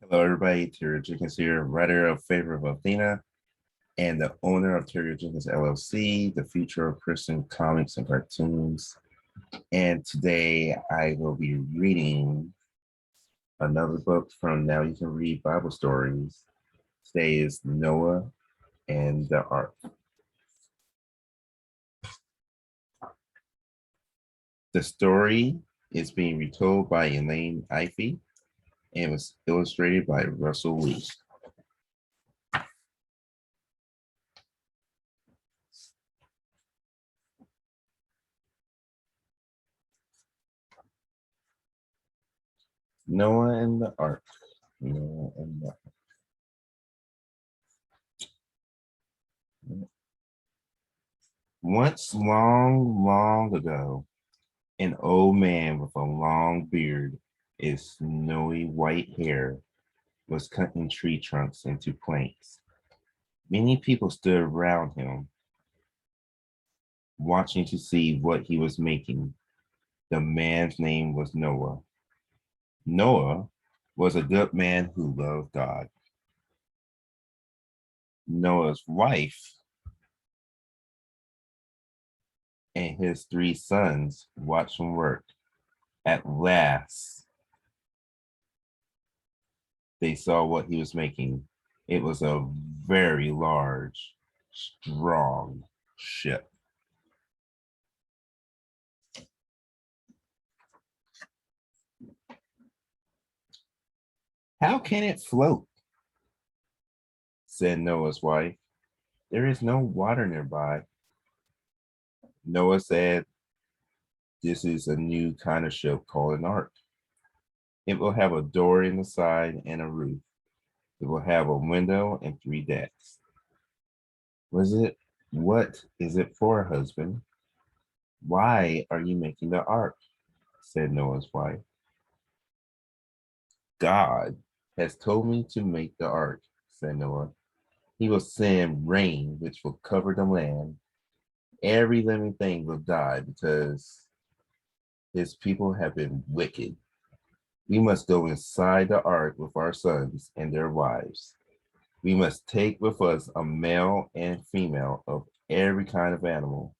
Hello, everybody. Terry Jenkins here, writer of Favor of Athena and the owner of Terry Jenkins LLC, the future of Christian comics and cartoons. And today I will be reading another book from Now You Can Read Bible Stories. Today is Noah and the Ark. The story is being retold by Elaine Ify and was illustrated by Russell Lee. Noah and the Ark. Noah and the Ark. Once long, long ago, an old man with a long beard and snowy white hair was cutting tree trunks into planks. Many people stood around him, watching to see what he was making. The man's name was Noah. Noah was a good man who loved God. Noah's wife and his three sons watched him work. At last, they saw what he was making. It was a very large, strong ship. How can it float? Said Noah's wife. There is no water nearby. Noah said, this is a new kind of ship called an ark. It will have a door in the side and a roof. It will have a window and three decks. What is it for, husband? Why are you making the ark? Said Noah's wife. God has told me to make the ark, said Noah. He will send rain, which will cover the land. Every living thing will die because his people have been wicked. We must go inside the ark with our sons and their wives. We must take with us a male and female of every kind of animal.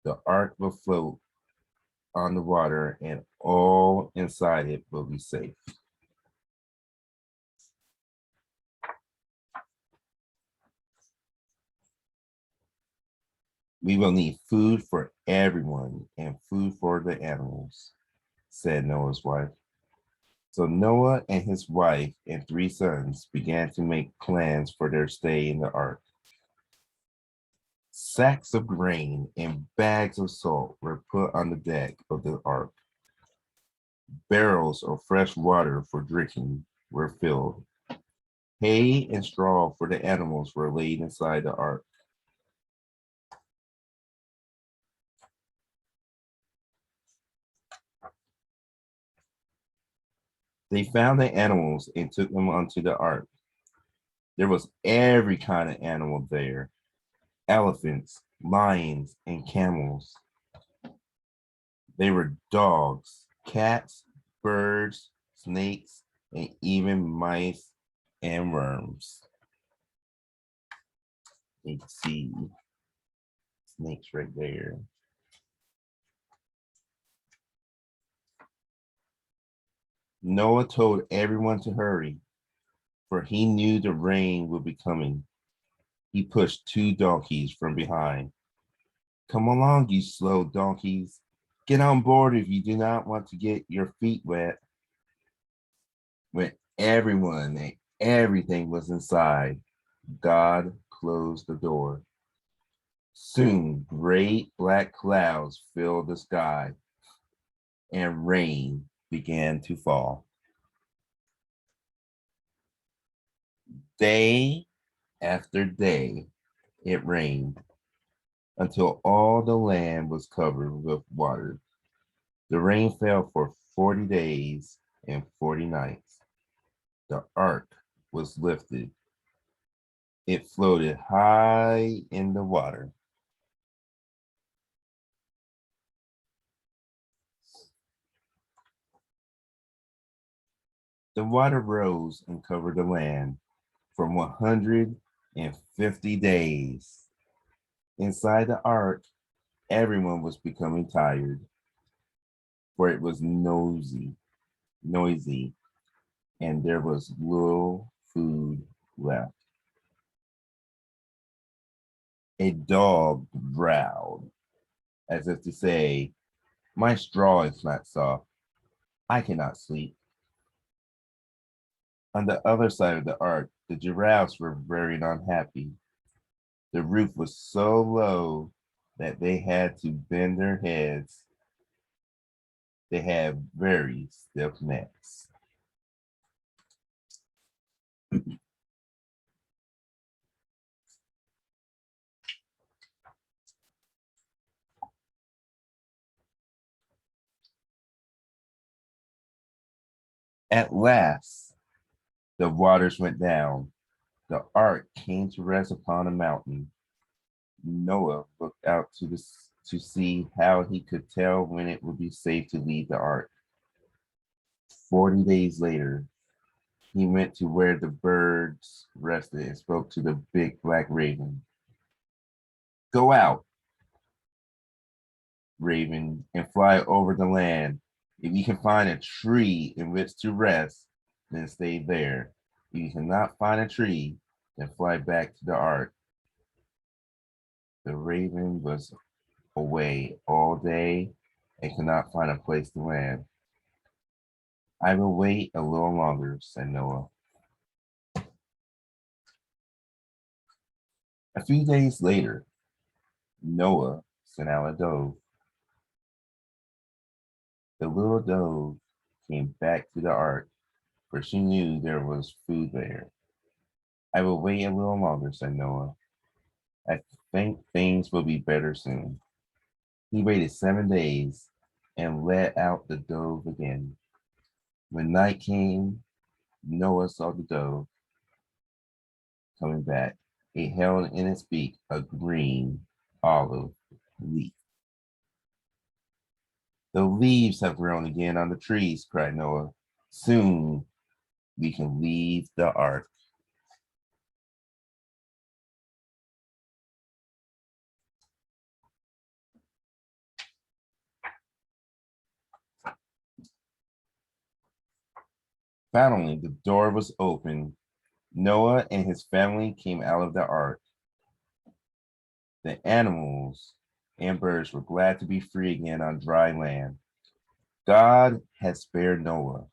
The ark will float on the water and all inside it will be safe. We will need food for everyone and food for the animals, said Noah's wife. So Noah and his wife and three sons began to make plans for their stay in the ark. Sacks of grain and bags of salt were put on the deck of the ark. Barrels of fresh water for drinking were filled. Hay and straw for the animals were laid inside the ark. They found the animals and took them onto the ark. There was every kind of animal there: elephants, lions, and camels. They were dogs, cats, birds, snakes, and even mice and worms. You can see snakes right there. Noah told everyone to hurry, for he knew the rain would be coming. He pushed two donkeys from behind. Come along, you slow donkeys. Get on board if you do not want to get your feet wet. When everyone and everything was inside, God closed the door. Soon, great black clouds filled the sky and rain began to fall. Day after day, it rained until all the land was covered with water. The rain fell for 40 days and 40 nights. The ark was lifted. It floated high in the water. The water rose and covered the land for 150 days. Inside the ark, everyone was becoming tired, for it was noisy, and there was little food left. A dog growled, as if to say, "My straw is not soft. I cannot sleep." On the other side of the ark, the giraffes were very unhappy. The roof was so low that they had to bend their heads. They had very stiff necks. At last, the waters went down. The ark came to rest upon a mountain. Noah looked out to see how he could tell when it would be safe to leave the ark. 40 days later, he went to where the birds rested and spoke to the big black raven. "Go out, raven, and fly over the land. If you can find a tree in which to rest, then stay there. If you cannot find a tree, then fly back to the ark." The raven was away all day and could not find a place to land. "I will wait a little longer," said Noah. A few days later, Noah sent out a dove. The little dove came back to the ark, for she knew there was food there. "I will wait a little longer," said Noah. "I think things will be better soon." He waited 7 days and let out the dove again. When night came, Noah saw the dove coming back. It held in its beak a green olive leaf. "The leaves have grown again on the trees," cried Noah. "Soon we can leave the ark." Finally, the door was open. Noah and his family came out of the ark. The animals and birds were glad to be free again on dry land. God had spared Noah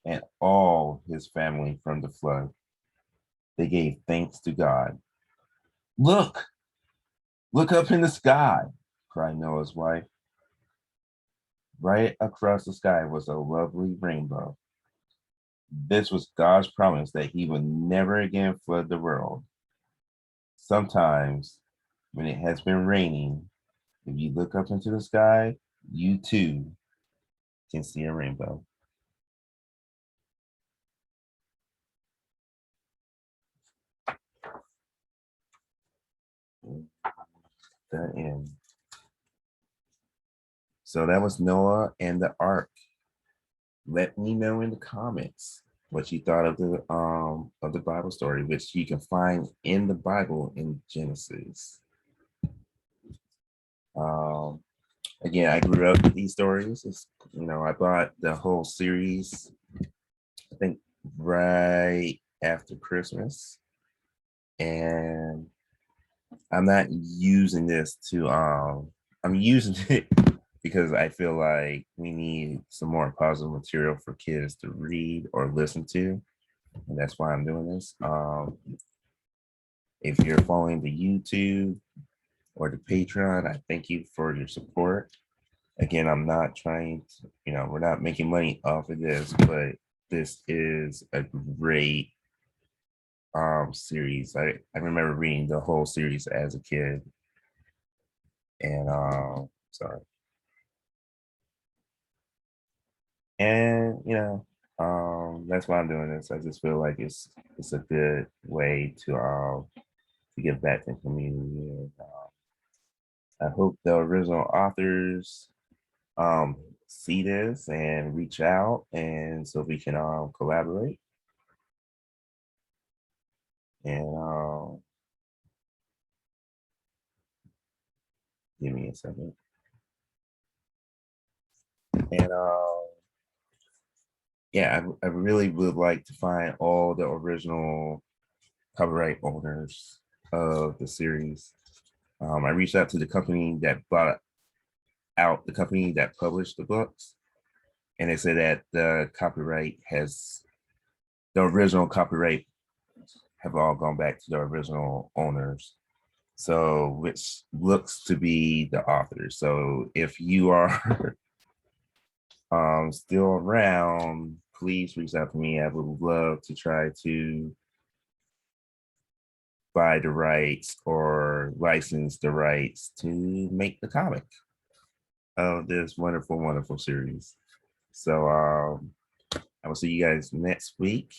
and all his family from the flood. They gave thanks to God. "Look, look up in the sky," cried Noah's wife. Right across the sky was a lovely rainbow. This was God's promise that he would never again flood the world. Sometimes, when it has been raining, if you look up into the sky, you too can see a rainbow. The end. So that was Noah and the ark. Let me know in the comments what you thought of the Bible story, which you can find in the Bible in Genesis. Um, Again, I grew up with these stories. I bought the whole series, I think, right after Christmas, and I'm not using this to I'm using it because I feel like we need some more positive material for kids to read or listen to, and that's why I'm doing this. If you're following the YouTube or the Patreon, I thank you for your support. Again, I'm not trying to, we're not making money off of this, but this is a great series. I remember reading the whole series as a kid, and sorry. And that's why I'm doing this. I just feel like it's a good way to give back to the community. And I hope the original authors um see this and reach out, and so we can collaborate. And give me a second. And yeah, I really would like to find all the original copyright owners of the series. I reached out to the company that bought out the company that published the books, and they said that the original copyright have all gone back to the original owners. So, which looks to be the authors. So, if you are still around, please reach out to me. I would love to try to buy the rights or license the rights to make the comic of this wonderful, wonderful series. So I will see you guys next week.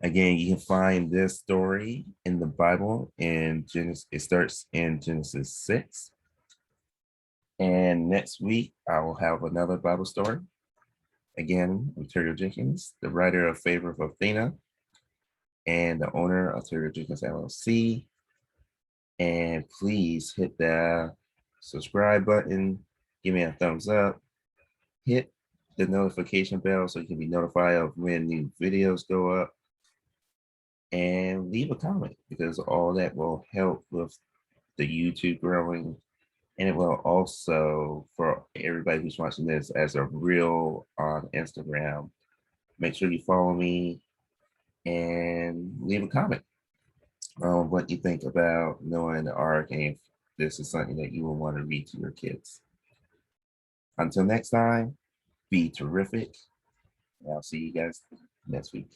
Again, you can find this story in the Bible in Genesis. It starts in Genesis 6. And next week, I will have another Bible story. Again, I'm Terry Jenkins, the writer of Favor of Athena and the owner of Terry Jenkins LLC. And please hit the subscribe button, give me a thumbs up, hit the notification bell so you can be notified of when new videos go up, and leave a comment because all that will help with the YouTube growing. And it will also, for everybody who's watching this as a reel on Instagram, make sure you follow me and leave a comment on what you think about Noah the Ark and if this is something that you will want to read to your kids. Until next time, be terrific. And I'll see you guys next week.